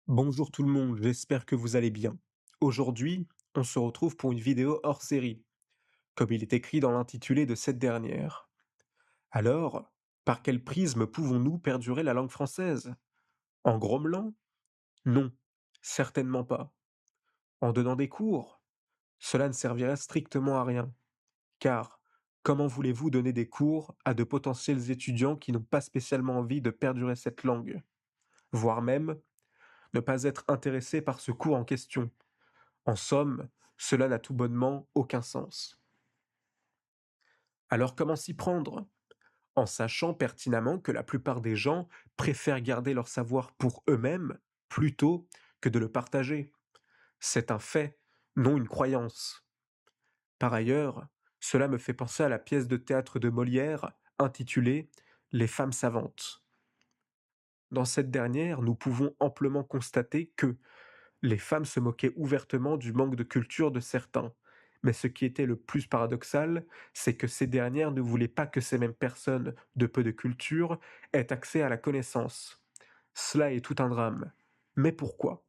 Bonjour tout le monde, j'espère que vous allez bien. Aujourd'hui, on se retrouve pour une vidéo hors série, comme il est écrit dans l'intitulé de cette dernière. Alors, par quel prisme pouvons-nous perdurer la langue française? En grommelant? Non, certainement pas. En donnant des cours? Cela ne servirait strictement à rien, car comment voulez-vous donner des cours à de potentiels étudiants qui n'ont pas spécialement envie de perdurer cette langue, voire même ne pas être intéressés par ce cours en question? En somme, cela n'a tout bonnement aucun sens. Alors comment s'y prendre? En sachant pertinemment que la plupart des gens préfèrent garder leur savoir pour eux-mêmes plutôt que de le partager. C'est un fait, non une croyance. Par ailleurs, cela me fait penser à la pièce de théâtre de Molière intitulée Les femmes savantes. Dans cette dernière, nous pouvons amplement constater que les femmes se moquaient ouvertement du manque de culture de certains. Mais ce qui était le plus paradoxal, c'est que ces dernières ne voulaient pas que ces mêmes personnes de peu de culture aient accès à la connaissance. Cela est tout un drame. Mais pourquoi?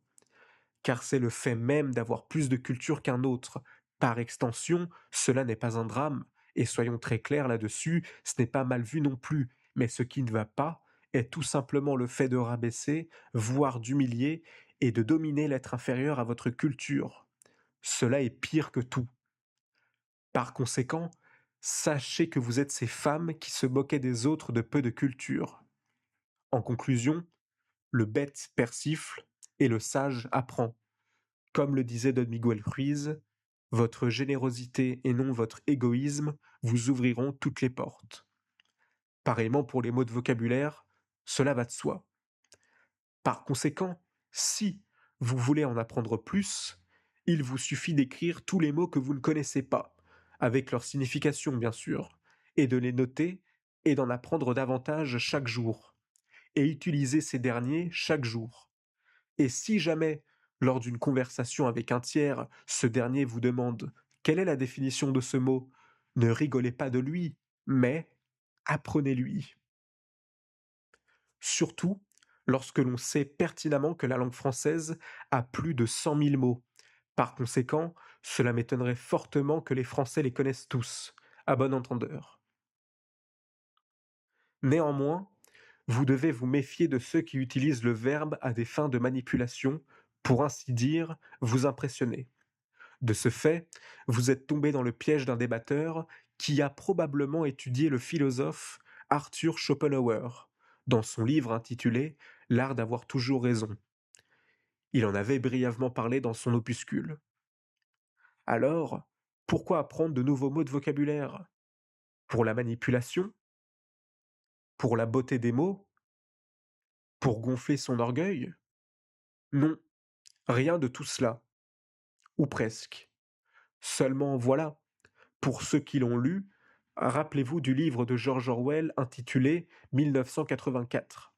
Car c'est le fait même d'avoir plus de culture qu'un autre. Par extension, cela n'est pas un drame, et soyons très clairs là-dessus, ce n'est pas mal vu non plus, mais ce qui ne va pas est tout simplement le fait de rabaisser, voire d'humilier, et de dominer l'être inférieur à votre culture. Cela est pire que tout. Par conséquent, sachez que vous êtes ces femmes qui se moquaient des autres de peu de culture. En conclusion, le bête persifle et le sage apprend. Comme le disait Don Miguel Ruiz, votre générosité et non votre égoïsme vous ouvriront toutes les portes. Pareillement pour les mots de vocabulaire, cela va de soi. Par conséquent, si vous voulez en apprendre plus, il vous suffit d'écrire tous les mots que vous ne connaissez pas, avec leur signification bien sûr, et de les noter et d'en apprendre davantage chaque jour, et utiliser ces derniers chaque jour. Et si jamais, lors d'une conversation avec un tiers, ce dernier vous demande quelle est la définition de ce mot, ne rigolez pas de lui, mais apprenez-lui. Surtout lorsque l'on sait pertinemment que la langue française a plus de 100 000 mots. Par conséquent, cela m'étonnerait fortement que les Français les connaissent tous, à bon entendeur. Néanmoins, vous devez vous méfier de ceux qui utilisent le verbe à des fins de manipulation, pour ainsi dire, vous impressionner. De ce fait, vous êtes tombé dans le piège d'un débatteur qui a probablement étudié le philosophe Arthur Schopenhauer dans son livre intitulé L'art d'avoir toujours raison. Il en avait brièvement parlé dans son opuscule. Alors, pourquoi apprendre de nouveaux mots de vocabulaire? Pour la manipulation? Pour la beauté des mots? Pour gonfler son orgueil? Non, rien de tout cela, ou presque. Seulement voilà, pour ceux qui l'ont lu, rappelez-vous du livre de George Orwell intitulé 1984.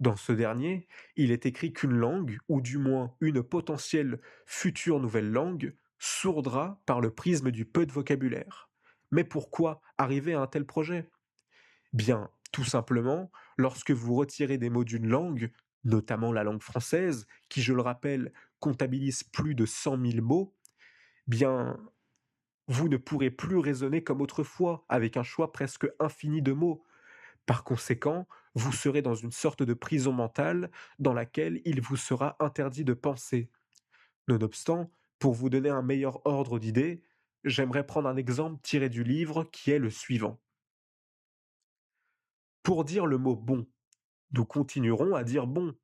Dans ce dernier, il est écrit qu'une langue, ou du moins une potentielle future nouvelle langue, sourdra par le prisme du peu de vocabulaire. Mais pourquoi arriver à un tel projet? Bien, tout simplement, lorsque vous retirez des mots d'une langue, notamment la langue française, qui, je le rappelle, comptabilise plus de 100 000 mots, bien, vous ne pourrez plus raisonner comme autrefois, avec un choix presque infini de mots. Par conséquent, vous serez dans une sorte de prison mentale dans laquelle il vous sera interdit de penser. Nonobstant, pour vous donner un meilleur ordre d'idées, j'aimerais prendre un exemple tiré du livre qui est le suivant. Pour dire le mot bon, nous continuerons à dire bon.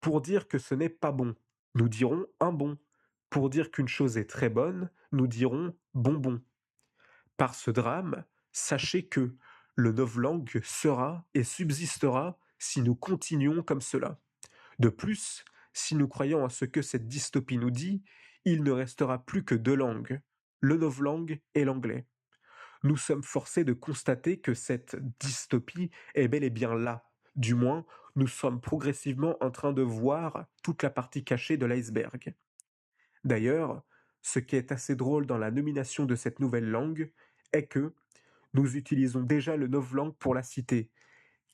Pour dire que ce n'est pas bon, nous dirons un bon. Pour dire qu'une chose est très bonne, nous dirons bonbon. Par ce drame, sachez que le novlangue sera et subsistera si nous continuons comme cela. De plus, si nous croyons à ce que cette dystopie nous dit, il ne restera plus que deux langues, le novlangue et l'anglais. Nous sommes forcés de constater que cette dystopie est bel et bien là. Du moins, nous sommes progressivement en train de voir toute la partie cachée de l'iceberg. D'ailleurs, ce qui est assez drôle dans la nomination de cette nouvelle langue est que nous utilisons déjà le novlangue pour la citer,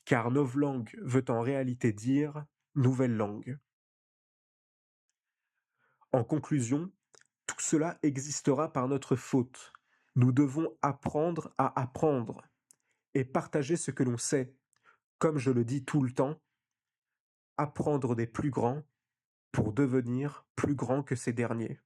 car novlangue veut en réalité dire nouvelle langue. En conclusion, tout cela existera par notre faute. Nous devons apprendre à apprendre et partager ce que l'on sait. Comme je le dis tout le temps, apprendre des plus grands pour devenir plus grand que ces derniers.